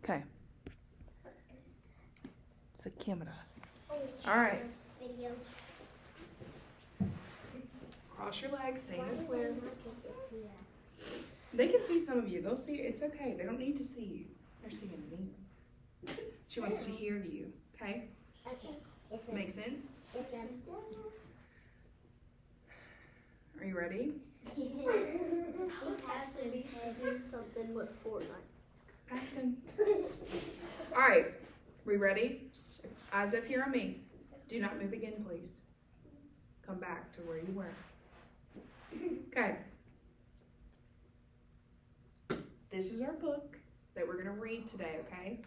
Okay. It's a camera. All right. Cross your legs, stay in a square. They can see some of you. They'll see. It's okay. They don't need to see you. They're seeing me. She wants to hear you. Okay? Make sense? Are you ready? Something with Fortnite. Paxton. All right. We ready? Eyes up here on me. Do not move again, please. Come back to where you were. Okay. This is our book that we're going to read today, okay?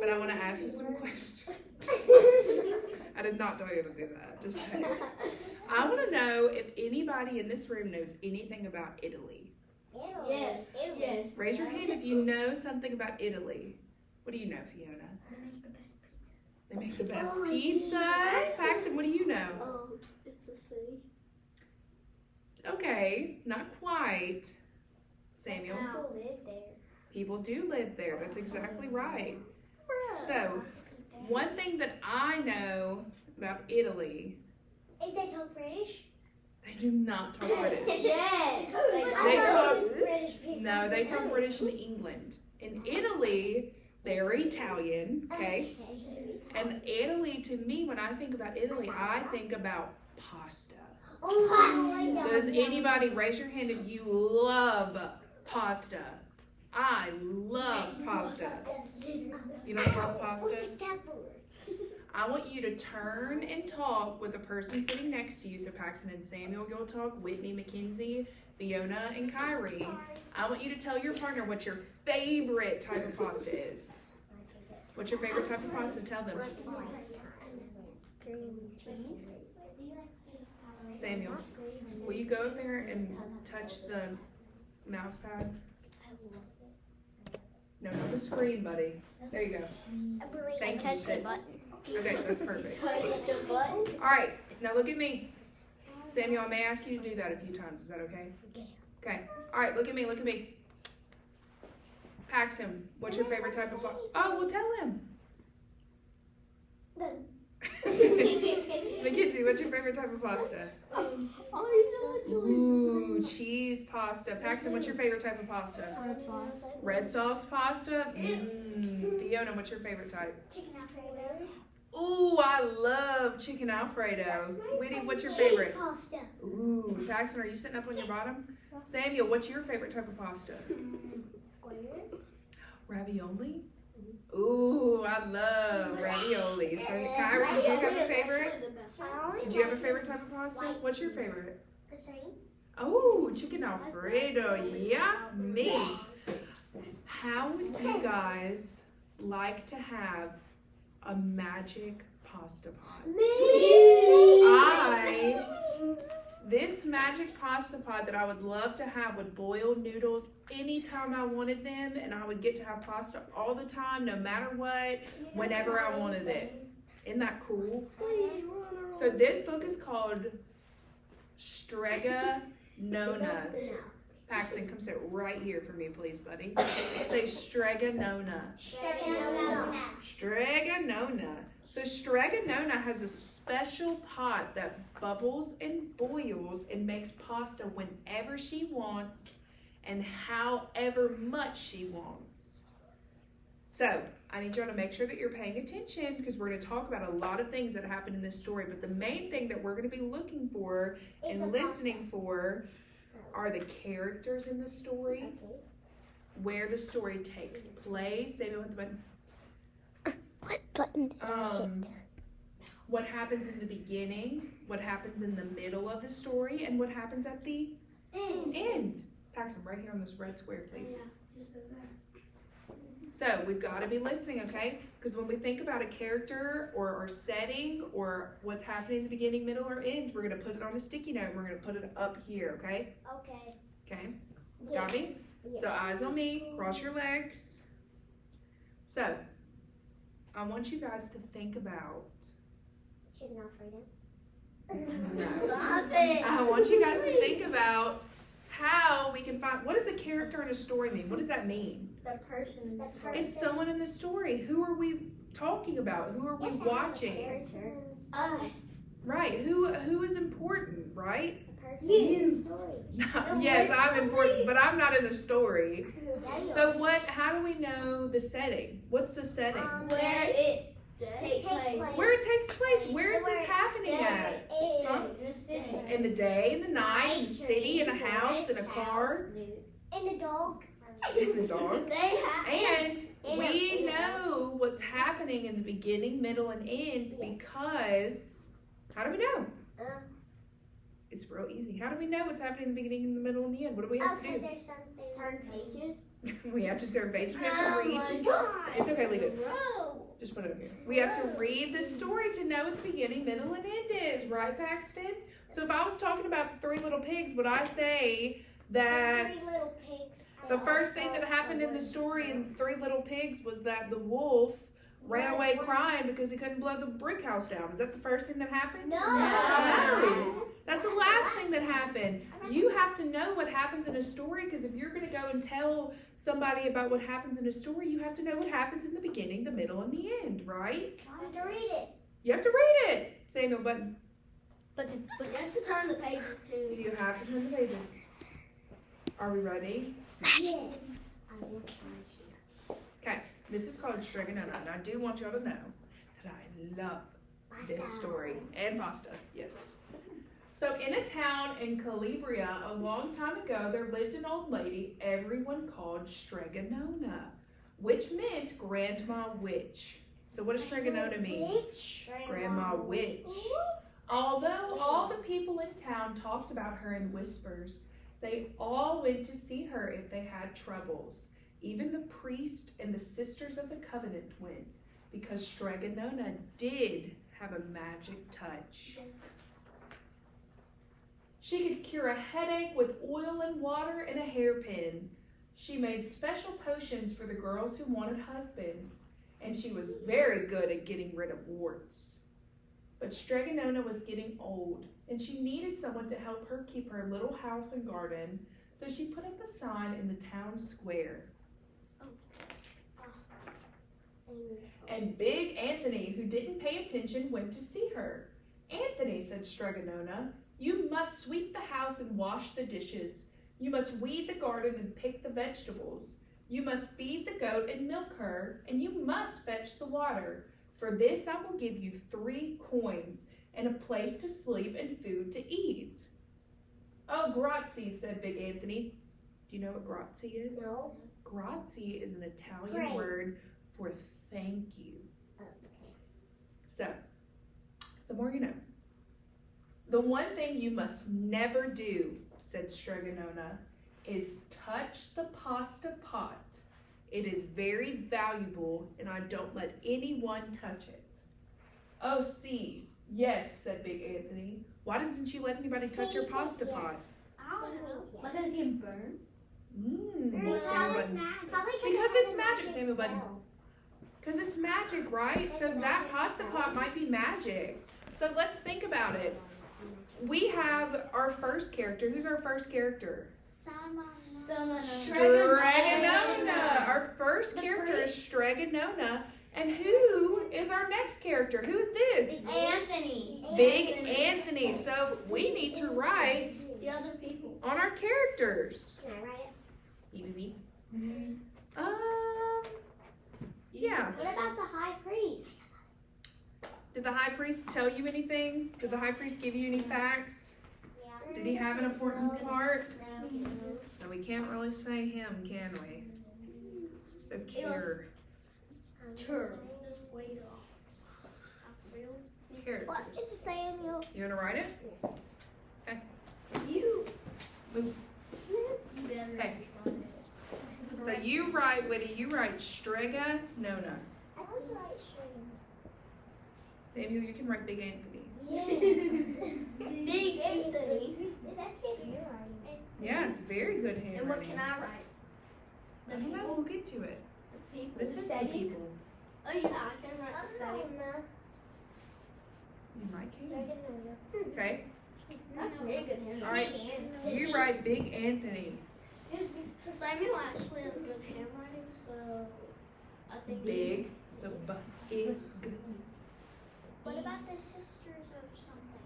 But I want to ask you some questions. I did not tell you to do that. Just saying. I want to know if anybody in this room knows anything about Italy. Yes. Yes. Raise your hand if you know something about Italy. What do you know, Fiona? They make the best pizzas. Paxton, what do you know? It's a city. Okay, not quite. Samuel? People live there. People do live there. That's exactly right. So, one thing that I know about Italy, Is they talk British? they do not talk British. Yes. They talk- British people. No, they talk British in England. In Italy, they're Italian, okay? And Italy, to me, when I think about Italy, I think about pasta. Oh my God. Does anybody raise your hand if you love pasta? I love pasta. You don't love pasta? I want you to turn and talk with the person sitting next to you. So Paxton and Samuel, you'll talk. Whitney, Mackenzie, Fiona, and Kyrie. I want you to tell your partner what your favorite type of pasta is. What's your favorite type of pasta? Tell them. Cream cheese. Samuel, will you go up there and touch the mouse pad? No, not the screen, buddy. There you go. Thank you. Touch the Sit. button. Okay, that's perfect. Touch the button. All right, now look at me. Samuel, I may ask you to do that a few times. Is that okay? Okay. All right, look at me, look at me. Paxton, what's your favorite type of pasta? Oh, well, tell him. Mackenzie, what's your favorite type of pasta? Ooh, cheese pasta. Paxton, what's your favorite type of pasta? Red sauce pasta? Fiona, what's your favorite type? Chicken Alfredo. Ooh, I love chicken Alfredo. Whitney, what's your favorite? Pasta. Ooh, Paxton, are you sitting up on your bottom? Samuel, what's your favorite type of pasta? Square. Ravioli? Ooh, I love ravioli. So, Kyrie, did you have a favorite? Did you have a favorite type of pasta? What's your favorite? The same. Oh, chicken Alfredo. Yummy. How would you guys like to have a magic pasta pot? This magic pasta pot that I would love to have would boil noodles anytime I wanted them, and I would get to have pasta all the time, no matter what, whenever I wanted it. Isn't that cool? So this book is called Strega Nona. Paxton, come sit right here for me, please, buddy. Say Strega Nona. Strega Nona. So Strega Nona has a special pot that bubbles and boils and makes pasta whenever she wants and however much she wants. So I need y'all to make sure that you're paying attention because we're going to talk about a lot of things that happen in this story. But the main thing that we're going to be looking for and listening for are the characters in the story, where the story takes place. Samuel, hit the button. What button? What happens in the beginning, what happens in the middle of the story, and what happens at the end. Paxton, right here on this red square, please. So we've got to be listening, okay? Because when we think about a character or setting or what's happening in the beginning, middle, or end, we're going to put it on a sticky note and we're going to put it up here, okay? Okay. Okay? Got me? So eyes on me, cross your legs. So I want you guys to think about. Chicken Alfredo. Stop it. I want you guys to think about how we can find. What does a character in a story mean? What does that mean? The person. The person. It's someone in the story. Who are we talking about? Who are we watching? Right. Who is important, right? You. Yes, I'm important, but I'm not in the story. So So how do we know the setting? What's the setting? Where it takes place. Where it takes place. Where is this happening at? Huh? In the city. In the day, in the night, in the city, in a house, in a car, in the dog. in the dog. They have. And we know what's happening in the beginning, middle, and end because, how do we know? It's real easy. How do we know what's happening in the beginning, in the middle, and the end? What do we have to do? There's something. Turn pages. We have to turn pages. We have to read. It's okay, leave it. Just put it over here. We have to read the story to know what the beginning, middle, and end is, right, Paxton? So if I was talking about the Three Little Pigs, would I say that Three little pigs. the first thing that happened in the story in Three Little Pigs was that the wolf ran away crying because he couldn't blow the brick house down? Is that the first thing that happened? No. That's the last thing that happened. You have to know what happens in a story because if you're going to go and tell somebody about what happens in a story, you have to know what happens in the beginning, the middle, and the end, right? I have to read it. You have to read it, Samuel, but But you have to turn the pages too. you have to turn the pages. Are we ready? Yes. Okay, this is called Stregonona, and I do want y'all to know that I love this story. And pasta, yes. So in a town in Calabria a long time ago, there lived an old lady everyone called Stregonona, which meant Grandma Witch. So what does Stregonona mean? Witch. Grandma Witch. Although all the people in town talked about her in whispers, they all went to see her if they had troubles. Even the priest and the sisters of the covenant went, because Stregonona did have a magic touch. She could cure a headache with oil and water and a hairpin. She made special potions for the girls who wanted husbands, and she was very good at getting rid of warts. But Stregonona was getting old, and she needed someone to help her keep her little house and garden, so she put up a sign in the town square. And Big Anthony, who didn't pay attention, went to see her. "Anthony," said Stregonona, "you must sweep the house and wash the dishes. You must weed the garden and pick the vegetables. You must feed the goat and milk her, and you must fetch the water. For this I will give you 3 coins and a place to sleep and food to eat." "Oh, grazie," said Big Anthony. Do you know what grazie is? No. Grazie is an Italian Great. word for thank you. Okay. So, the more you know. "The one thing you must never do," said Stregonona, "is touch the pasta pot. It is very valuable, and I don't let anyone touch it." "Oh, see, yes," said Big Anthony. "Why doesn't you let anybody touch your pasta pot?" I don't know. Because it can burn. Samuel Button. Because it's magic, Samuel Button. Because it's magic, right? So that pasta pot might be magic. So let's think about it. We have our first character. Who's our first character? Stregonona. Our first character is Stregonona. And who is our next character? Who is this? Anthony. Big Anthony. So we need to write The other people. on our characters. Can I write it? Yeah. What about the high priest? Did the high priest tell you anything? Did the high priest give you any facts? Yeah. Did he have an important part? No. So we can't really say him, can we? So Kier. Characters. What is Samuel? You wanna write it? You. Move. Better. Okay. So you write, Whitty, you write Stregonona. I was right, Samuel, you can write Big Anthony. Big Anthony. That's good handwriting. Yeah, it's very good handwriting. And what can I write? I don't know, we'll get to it. The people. This is the people. Oh yeah, I can write the setting. You might can. Okay. That's really good handwriting. All right. You write Big Anthony. Samuel actually has good handwriting. So, I think Big. So big. What about the sisters of something?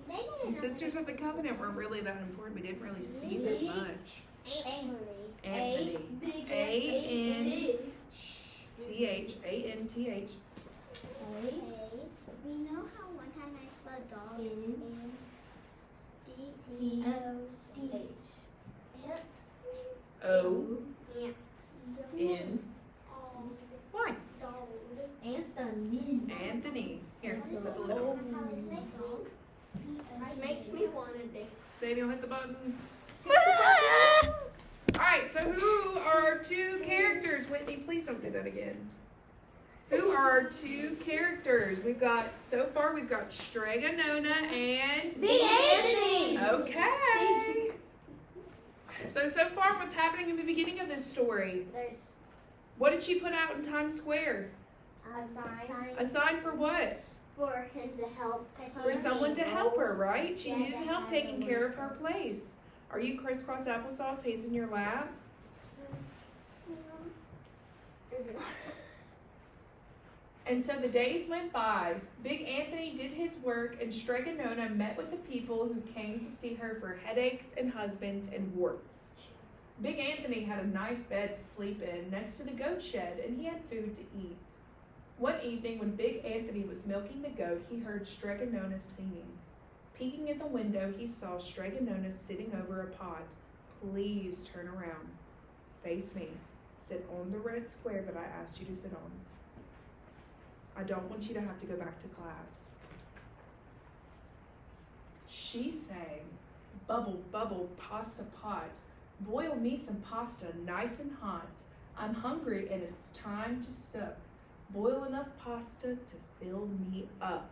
They The didn't know. Sisters of the Covenant weren't really that important. We didn't really see them much. Anthony. Anthony. Big A-N-T-H. A-N-T-H. We know how one time I spelled dog. O. N. Why? Anthony. Here, put the lid on. This makes me want to dance. Samuel, hit the button. Alright, so who are our two characters? Whitney, please don't do that again. Who are our two characters? So far we've got Strega Nona and Big Anthony! Okay. So far what's happening in the beginning of this story? There's What did she put out in Times Square? a sign A sign for what? for him to help. For someone to help her, right? She needed help taking care of her place. Are you crisscross applesauce, hands in your lap? And so the days went by. Big Anthony did his work, and Strega Nona met with the people who came to see her for headaches and husbands and warts. Big Anthony had a nice bed to sleep in next to the goat shed, and he had food to eat. One evening, when Big Anthony was milking the goat, he heard Strega Nona singing. Peeking in the window, he saw Strega Nona sitting over a pot. Please turn around. Face me. Sit on the red square that I asked you to sit on. I don't want you to have to go back to class. She sang, bubble, bubble, pasta pot. Boil me some pasta nice and hot. I'm hungry and it's time to sup. Boil enough pasta to fill me up.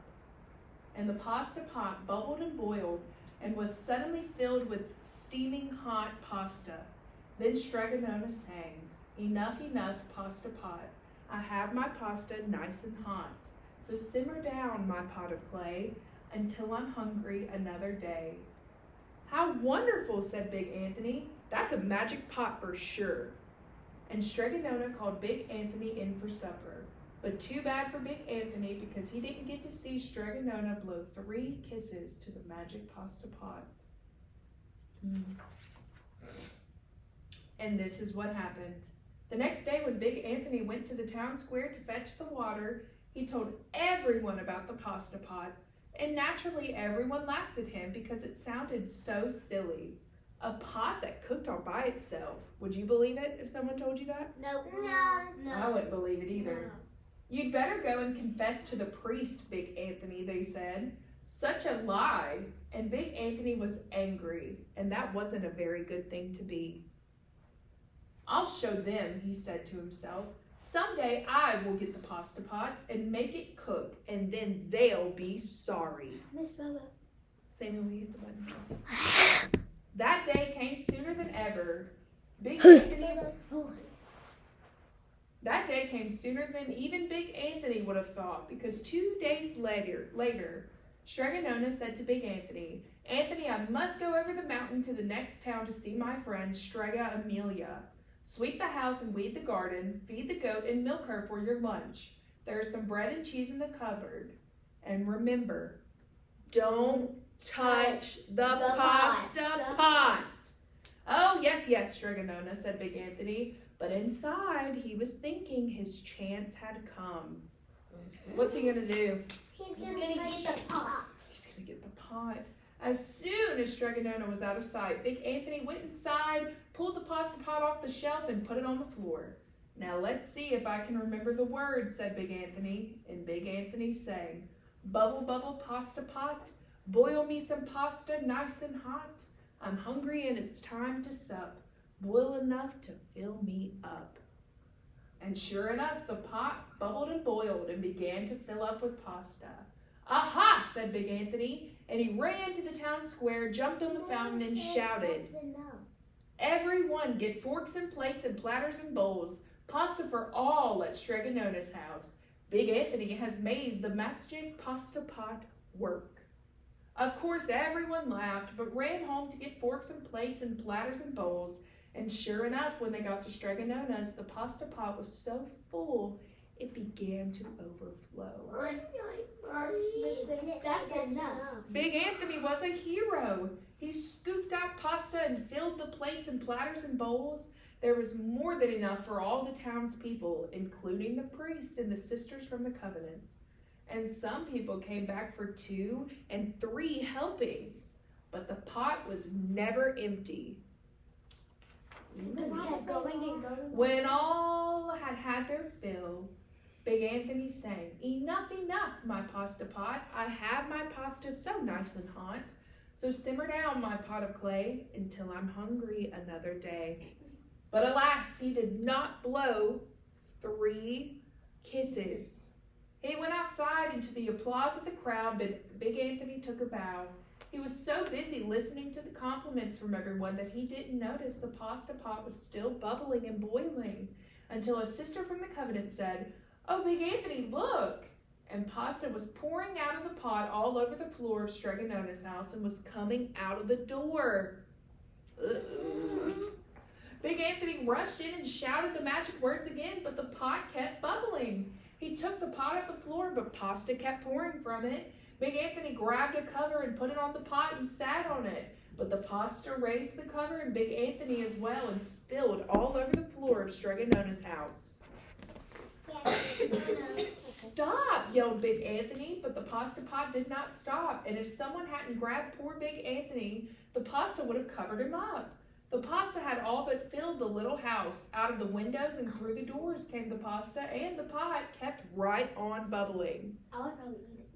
And the pasta pot bubbled and boiled and was suddenly filled with steaming hot pasta. Then Strega Nona sang, enough, enough, pasta pot. I have my pasta nice and hot. So simmer down, my pot of clay, until I'm hungry another day. How wonderful, said Big Anthony. That's a magic pot for sure. And Strega Nona called Big Anthony in for supper. But too bad for Big Anthony because he didn't get to see Strega Nona blow 3 kisses to the magic pasta pot. And this is what happened. The next day when Big Anthony went to the town square to fetch the water, he told everyone about the pasta pot. And naturally everyone laughed at him because it sounded so silly. A pot that cooked all by itself. Would you believe it if someone told you that? No. I wouldn't believe it either. You'd better go and confess to the priest, Big Anthony, they said. Such a lie. And Big Anthony was angry, and that wasn't a very good thing to be. I'll show them, he said to himself. Someday I will get the pasta pot and make it cook, and then they'll be sorry. Miss Bobo. Samuel, will you hit the button? That day came sooner than ever. That day came sooner than even Big Anthony would have thought, because 2 days later, Strega Nona said to Big Anthony, Anthony, I must go over the mountain to the next town to see my friend Strega Amelia. Sweep the house and weed the garden, feed the goat and milk her for your lunch. There is some bread and cheese in the cupboard. And remember, don't touch the pasta pot. Oh, yes, Strega Nona, said Big Anthony. But inside, he was thinking his chance had come. What's he gonna do? He's gonna get the pot. He's gonna get the pot. As soon as Strega Nona was out of sight, Big Anthony went inside, pulled the pasta pot off the shelf, and put it on the floor. Now let's see if I can remember the words, said Big Anthony. And Big Anthony sang, bubble, bubble, pasta pot. Boil me some pasta nice and hot. I'm hungry and it's time to sup. Boil enough to fill me up. And sure enough, the pot bubbled and boiled and began to fill up with pasta. Aha, said Big Anthony, and he ran to the town square, jumped on the fountain, and shouted, Everyone get forks and plates and platters and bowls, pasta for all at Strega Nona's house. Big Anthony has made the magic pasta pot work. Of course, everyone laughed, but ran home to get forks and plates and platters and bowls, And sure enough, when they got to Stregonona's, the pasta pot was so full, it began to overflow. That's enough. Big Anthony was a hero. He scooped out pasta and filled the plates and platters and bowls. There was more than enough for all the townspeople, including the priest and the sisters from the covenant. And some people came back for 2 and 3 helpings, but the pot was never empty. When all had had their fill, Big Anthony sang, "Enough, enough, my pasta pot. I have my pasta so nice and hot. So simmer down, my pot of clay, until I'm hungry another day." But alas, he did not blow 3 kisses. He went outside, and to the applause of the crowd, Big Anthony took a bow. He was so busy listening to the compliments from everyone that he didn't notice the pasta pot was still bubbling and boiling, until a sister from the covenant said, "Oh, Big Anthony, look!" And pasta was pouring out of the pot all over the floor of Stregonona's house and was coming out of the door. Big Anthony rushed in and shouted the magic words again, but the pot kept bubbling. He took the pot off the floor, but pasta kept pouring from it. Big Anthony grabbed a cover and put it on the pot and sat on it. But the pasta raised the cover and Big Anthony as well and spilled all over the floor of Stregonona's house. "Stop!" yelled Big Anthony, but the pasta pot did not stop. And if someone hadn't grabbed poor Big Anthony, the pasta would have covered him up. The pasta had all but filled the little house. Out of the windows and through the doors came the pasta, and the pot kept right on bubbling.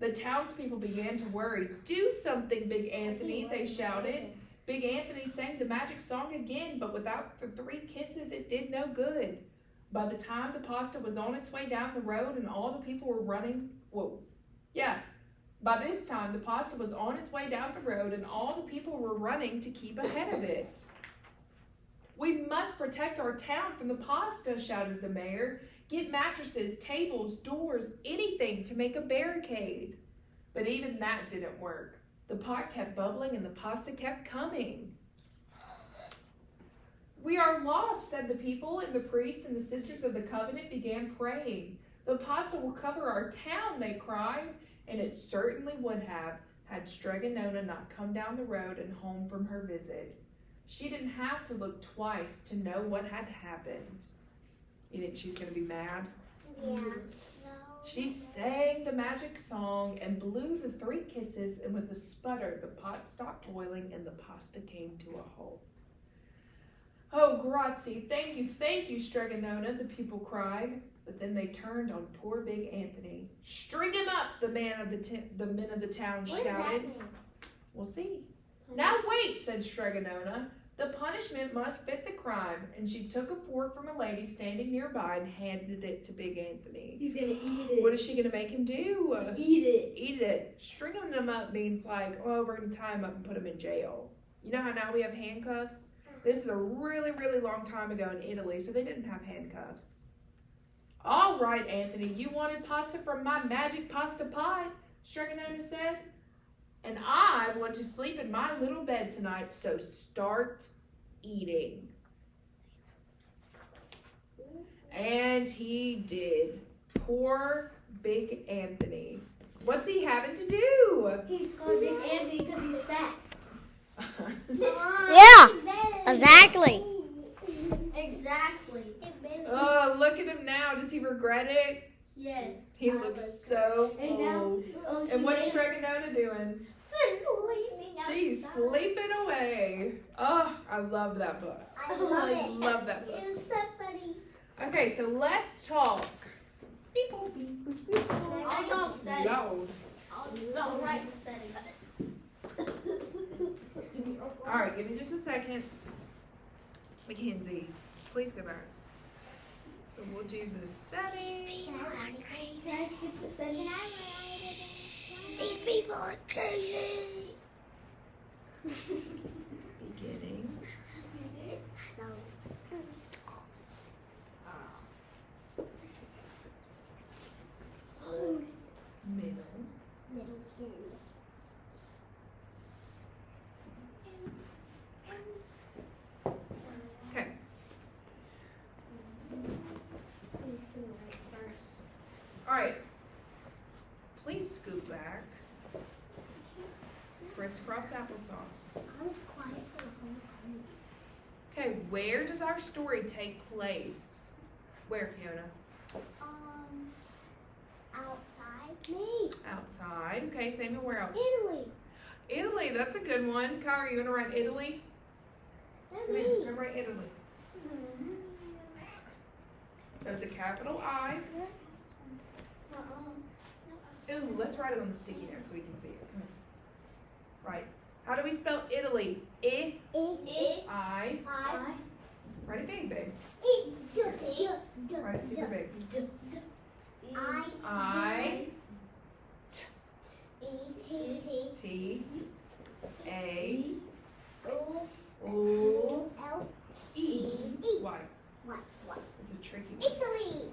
The townspeople began to worry. "Do something, Big Anthony," they shouted. Big Anthony sang the magic song again, but without the 3 kisses, it did no good. By the time the pasta was on its way down the road and all the people were running, by this time the pasta was on its way down the road and all the people were running to keep ahead of it. "We must protect our town from the pasta," shouted the mayor. "Get mattresses, tables, doors, anything to make a barricade." But even that didn't work. The pot kept bubbling and the pasta kept coming. "We are lost," said the people, and the priests and the sisters of the covenant began praying. "The pasta will cover our town," they cried, and it certainly would have had Stregonona not come down the road and home from her visit. She didn't have to look twice to know what had happened. You think she's going to be mad? Yeah. She sang the magic song and blew the 3 kisses, and with a sputter, the pot stopped boiling and the pasta came to a halt. "Oh, grazie, thank you, Stregonona," the people cried. But then they turned on poor Big Anthony. "String him up," the men of the town shouted. "We'll see." "Now wait," said Stregonona. "The punishment must fit the crime," and she took a fork from a lady standing nearby and handed it to Big Anthony. He's gonna eat it. What is she gonna make him do? Eat it. Eat it. Stringing him up means like, oh, we're gonna tie him up and put him in jail. You know how now we have handcuffs? This is a really, really long time ago in Italy, so they didn't have handcuffs. "All right, Anthony, you wanted pasta from my magic pasta pot," Stregonona said. "And I want to sleep in my little bed tonight, so start eating." And he did. Poor Big Anthony. What's he having to do? He's causing Andy because he's fat. Yeah, exactly. Exactly. Oh, look at him now. Does he regret it? Yes. He looks so And now, full. And what's Stregonona doing? sleeping. She's sleeping away. Oh, I love that book. I love it. love that book. It was so funny. Okay, so let's talk. I'll talk settings. Loud. I'll write the settings. All right, give me just a second. Mackenzie, please go back. So we'll do the settings. Can I get the settings? These people are crazy. Beginning. Middle. Okay. Alright. Please scoot back. Crisscross applesauce. I was quiet for the whole time. Okay, where does our story take place? Where, Fiona? Outside. Me. Outside. Okay, Samuel, where else? Italy. Italy, that's a good one. Kyra, you want to write Italy? That's Come me. here, come write Italy. So it's a capital I. Ooh, let's write it on the sticky note so we can see it. Come on. Right. How do we spell Italy? I. I. Write it big, babe. Write it super big. I. T. A. O. E. Y. It's a tricky one. Italy.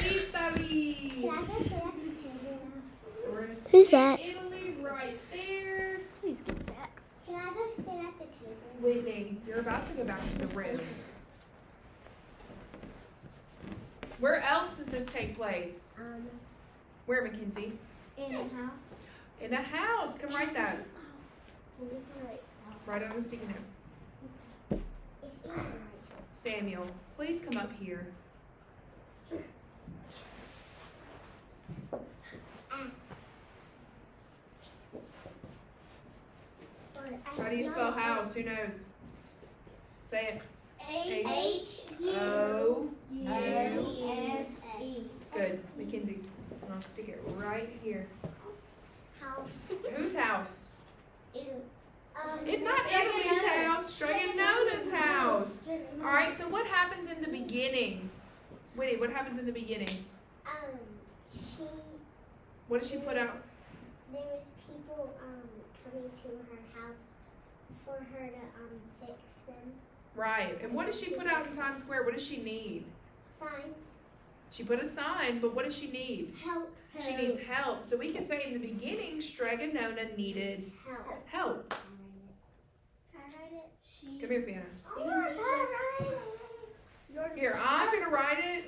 Italy. Can I go sit at the table now? We're gonna Who's stick that? Italy right there. Please get back. Can I go sit at the table? Whitney, you're about to go back to the room. Where else does this take place? Where, Mackenzie? In the house. In a house. Come write that. I'm just gonna write Write it on the sticky note. It's in right. Samuel, please come up here. How do you spell house? Who knows? Say it. O. H-U-S-E. Good. Mackenzie. And I'll stick it right here. House. Whose house? It's It's not Italy's house. Straganona's house. All right. So what happens in the beginning? Whitney, what happens in the beginning? What does she put out? There was people coming to her house for her to fix them. Right. And what does she put out in Times Square? What does she need? Signs. She put a sign, but what does she need? Help. She needs help. So we can say in the beginning, Straganona needed help. Can I write it? Come here, Fiona. Oh, I gotta write it. Here, I'm gonna write it.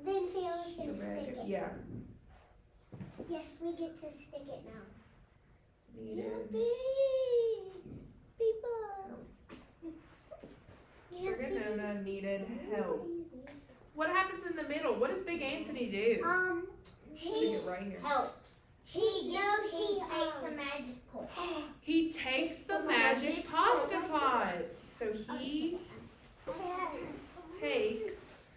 Then Fiona's gonna stick it. Yeah. Yes, we get to stick it now. Needed. Straganona needed help. What happens in the middle? What does Big Anthony do? Stick He it right here. helps. He takes the magic pot. He takes the magic pasta pot. So he takes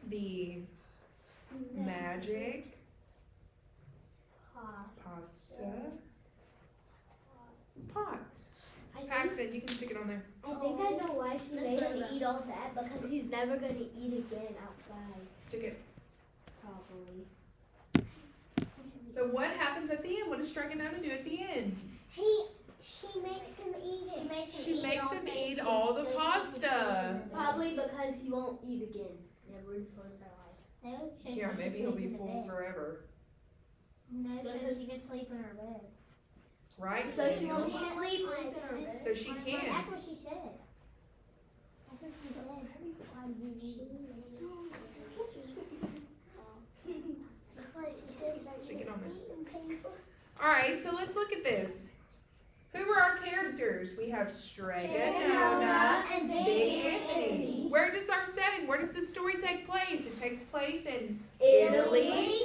the magic pasta pot. Paxton, you can stick it on there. I think I know why she made him eat all that, because he's never going to eat again outside, Stick it. probably. So what happens at the end? What does Straganona do at the end? She makes him eat it. She makes him eat all the pasta. Probably because he won't eat again. Never in his life. Yeah, maybe he'll be full forever. No, so she can sleep in her bed. Right? So she Samuel? won't sleep in her bed. So she can. That's what she said. That's what she said. That's why she said. Stick it on there. Alright, so let's look at this. Who are our characters? We have Straganona and Big Anthony. Where does our setting, where does the story take place? It takes place in Italy.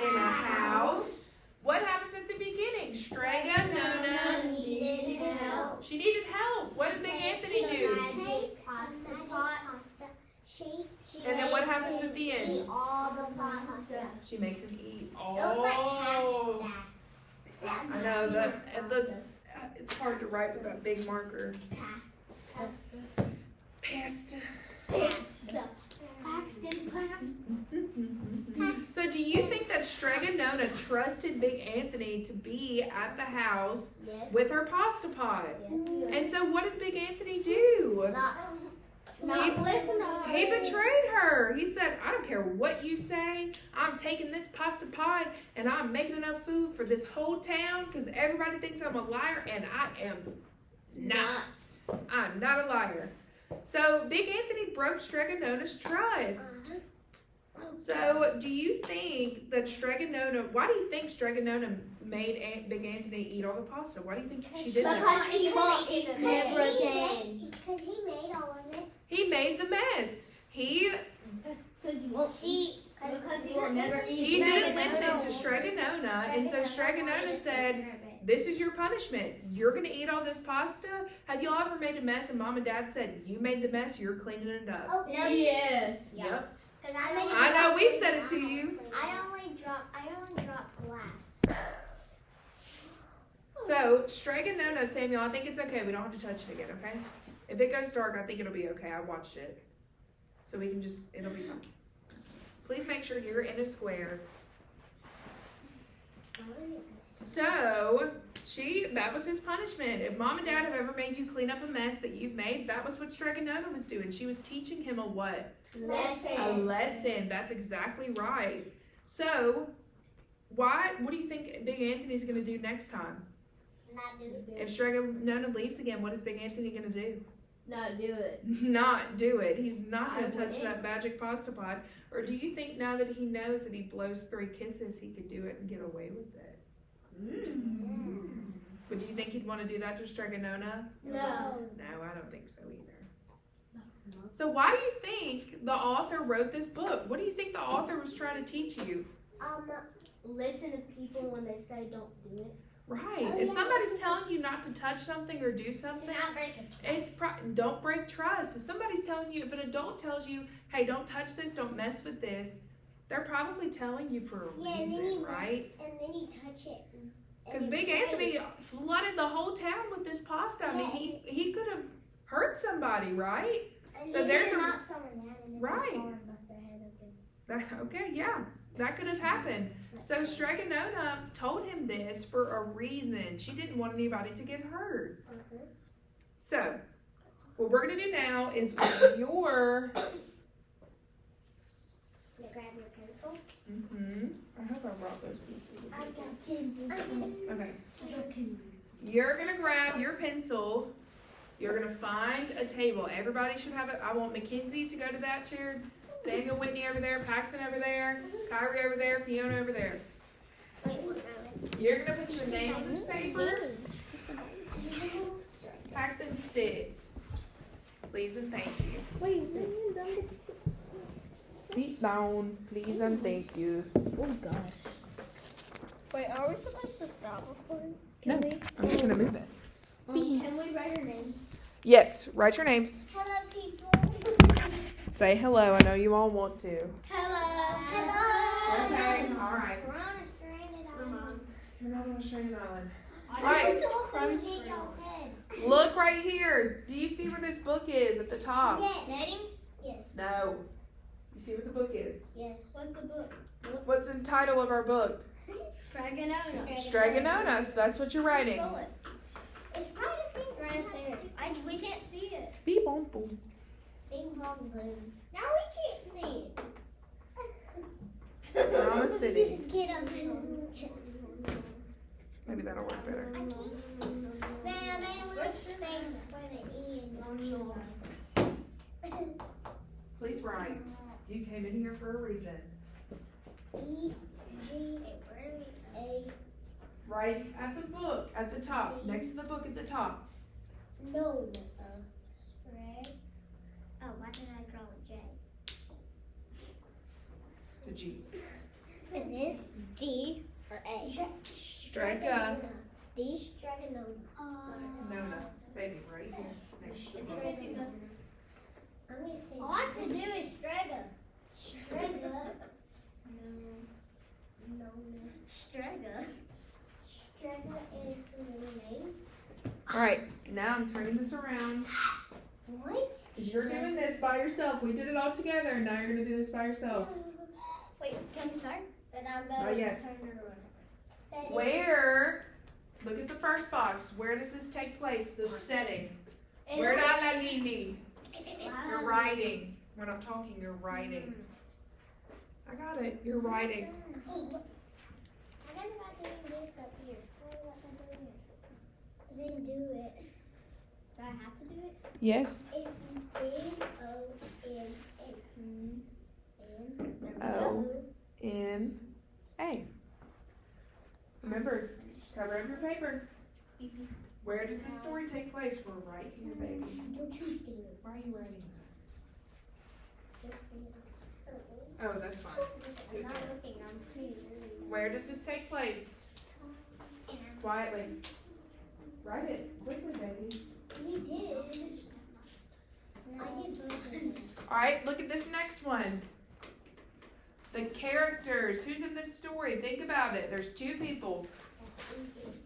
in a house. What happens at the beginning? Straganona. needed help. She needed help. What did Big Anthony do? Pasta pot. And then what happens at the Eat end? all the pasta. She makes him eat It looks like all. pasta. I know that it's hard to write with that big marker. Pasta. Pasta. Paxton class. So do you think that Straganona trusted Big Anthony to be at the house Yes. with her pasta pot? And so what did Big Anthony do? Not listen to her. He betrayed her. He said, I don't care what you say. I'm taking this pasta pot and I'm making enough food for this whole town because everybody thinks I'm a liar and I am not. I'm not a liar. So Big Anthony broke Straganona's trust. So, do you think that Stregonona, why do you think Stregonona made Big Anthony eat all the pasta? Why do you think she did that? Because he won't eat it never Because again. he made all of it. He made the mess. Because he won't eat. Because he will never eat. He didn't listen to Stregonona, and so Stregonona said, "This is your punishment. You're gonna eat all this pasta." Have y'all ever made a mess and mom and dad said, "You made the mess, you're cleaning it up"? Oh, Yes. Yep. Because I made I know we've said it to you. I only dropped glass. So Stregonona, Samuel, I think it's okay. We don't have to touch it again, okay? If it goes dark, I think it'll be okay. I watched it, so we can it'll be fine. Please make sure you're in a square. So that was his punishment. If mom and dad have ever made you clean up a mess that you've made, that was what Stregonona was doing. She was teaching him a what? A lesson. That's exactly right. So what do you think Big Anthony's gonna do next time? Not do it. If Stregonona leaves again, what is Big Anthony gonna do? Not do it. Not do it. He's not gonna I touch wouldn't. that magic pasta pot. Or do you think now that he knows that he blows 3 kisses, he could do it and get away with it? But do you think he'd want to do that to Stregonona? No. No, I don't think so either. So why do you think the author wrote this book? What do you think the author was trying to teach you? Listen to people when they say don't do it. Right. If somebody's telling you not to touch something or do something, don't break trust. If somebody's telling you, if an adult tells you, hey, don't touch this, don't mess with this, they're probably telling you for a reason, right? And then you touch it. Because Big Anthony flooded the whole town with this pasta. I mean, he could have hurt somebody, right? So there's a knock someone down and then right. fall and bust their head open. Okay, yeah, that could have happened. So Stregonona told him this for a reason. She didn't want anybody to get hurt. So what we're gonna do now is with your. Grab your pencil. I hope I brought those pieces. I got kids. Okay. You're gonna grab your pencil. You're gonna find a table. Everybody should have it. I want Mackenzie to go to that chair. Samuel Whitney over there. Paxton over there. Kyrie over there. Fiona over there. You're gonna put your name on this paper. Paxton, sit. Please and thank you. Wait, don't get to sit. Sit down, please and thank you. Oh gosh. Wait, are we supposed to stop recording? No, I'm just gonna move it. Can we write our names? Yes, write your names. Hello, people. Say hello. I know you all want to. Hello. Hello. Okay, all right. We're on a stranded island. We're not on a stranded island. I Right. don't hit y'all's head. Look right here. Do you see where this book is at the top? Yes. Yes. No. You see where the book is? Yes. What's the book? What's the title of our book? Stregonona. Stregonona. So that's what you're writing. Spell it. It's right up there. We can't see it. Beep boom boom. Bing bong boom. Now we can't see it. We're on a city. Just get up and Maybe that'll work better. Man, I made a little space for the E and Please write. You came in here for a reason. E, G, A. Right at the book at the top. Next to the book at the top. No. Spread. Oh, why did I draw a J? It's a G. And then D or A. Strega. D. Stregonona. Nona. Baby, right here. Next to the book. I'm gonna say. All I could do is Strega. Strega. No. Strega. Strega is her middle name. Alright, now I'm turning this around. What? Because you're doing this by yourself. We did it all together, and now you're going to do this by yourself. Wait, can we start? Then I'm Not going to yet. turn it around. Setting. Where, look at the first box. Where does this take place? The setting. Where da la li li? You're writing. We're not talking, you're writing. I got it. You're writing. I never got doing this up here. Why was I doing it? I didn't do it. Do I have to do it? Yes. It's B-O-N-N. N-A. Remember, cover up your paper. Where does this story take place? We're right here, baby. Don't you dare. Why are you writing Let's see. that? Oh, that's fine. I'm not looking. I'm pretty Where does this take place? Quietly. Write it quickly, baby. We did. I did both of them. All right, look at this next one. The characters. Who's in this story? Think about it. There's two people.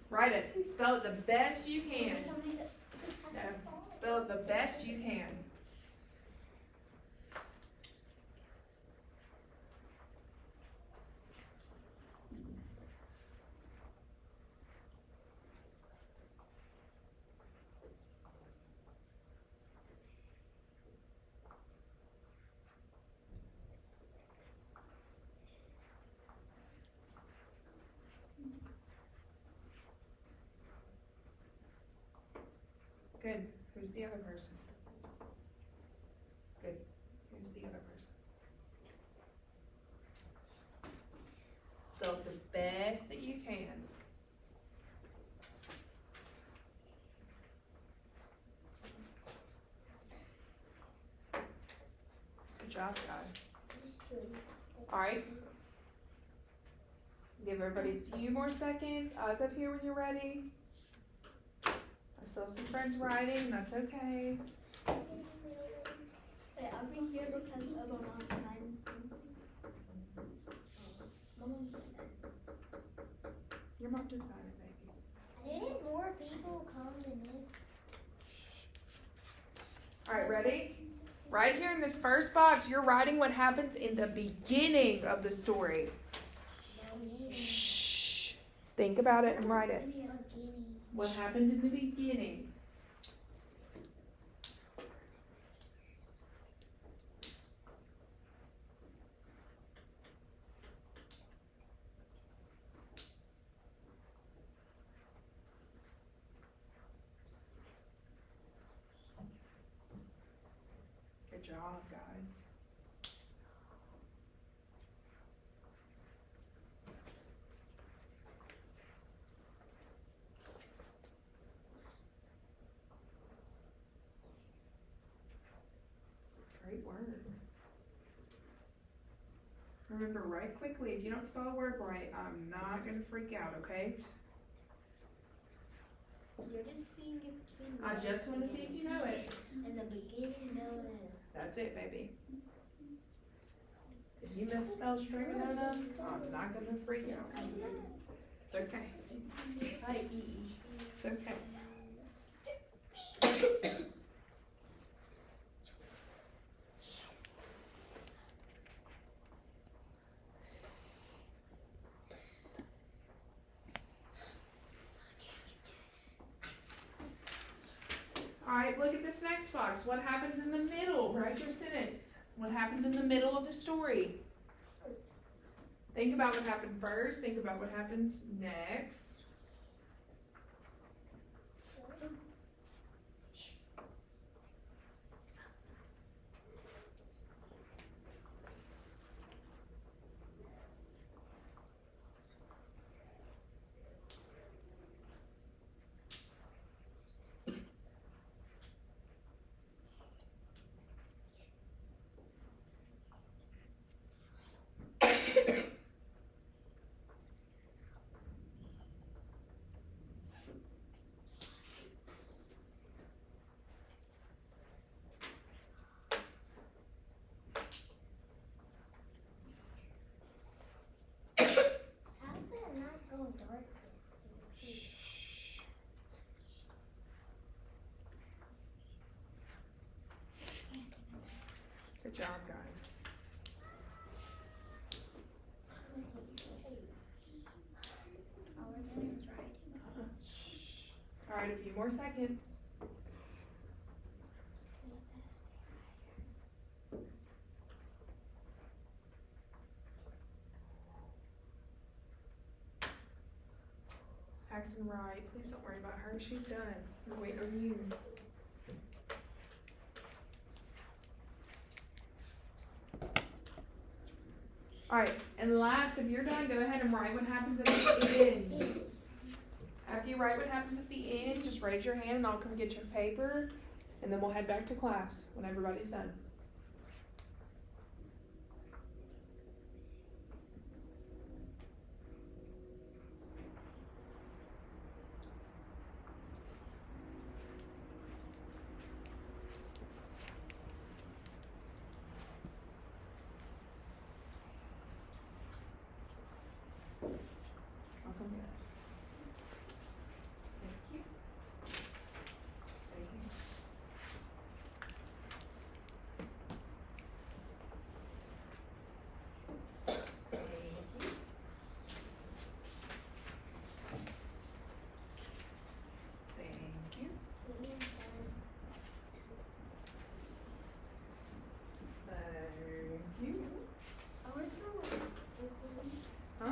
Write it. Spell it the best you can. No, spell it the best you can. Good. Who's the other person? Good. Who's the other person? Spell it the best that you can. Good job, guys. All right. Give everybody a few more seconds. Eyes up here when you're ready. I still have some friends writing. That's okay. Wait, are we here because of a mom signing something? Your mom did sign it, baby. Didn't more people come than this? All right, ready? Right here in this first box, you're writing what happens in the beginning of the story. Shh. Think about it and write it. What happened in the beginning? Good job, guys. Great word. Remember, write quickly. If you don't spell a word right, I'm not going to freak out, okay? You're just seeing if you I just want to see if you know it. in the beginning, no, and That's it, baby. If you misspell Strigonona, I'm not going to freak out. It's okay. I-E-E. It's okay. All right, look at this next box. What happens in the middle? Write your sentence. What happens in the middle of the story? Think about what happened first. Think about what happens next. How's it not go dark? Good job, guys. All right, a few more seconds. Paxton Wright, please don't worry about her. She's done. We're waiting on you. Alright, and last, if you're done, go ahead and write what happens at the end. After you write what happens at the end, just raise your hand and I'll come get your paper. And then we'll head back to class when everybody's done. I'll come get it. Thank you. Just stay here. Thank you. Thank you. Huh?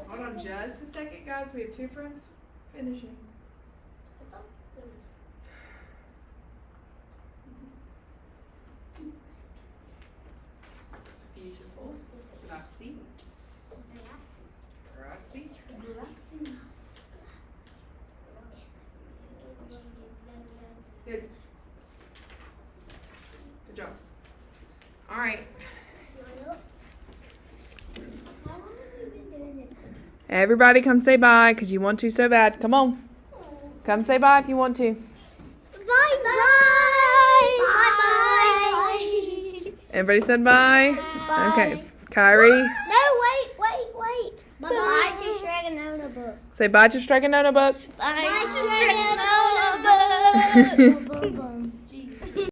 Hold on just a second, guys. We have two friends finishing. Beautiful. Grazie. Grazie. Good. Good job. All right. Everybody come say bye because you want to so bad. Come on. Come say bye if you want to. Bye bye. Bye bye. Everybody said bye? Bye. Okay. Kyrie, No, wait. Bye bye to Shreganona book. say bye to Streganona book. Bye to Shreganona book.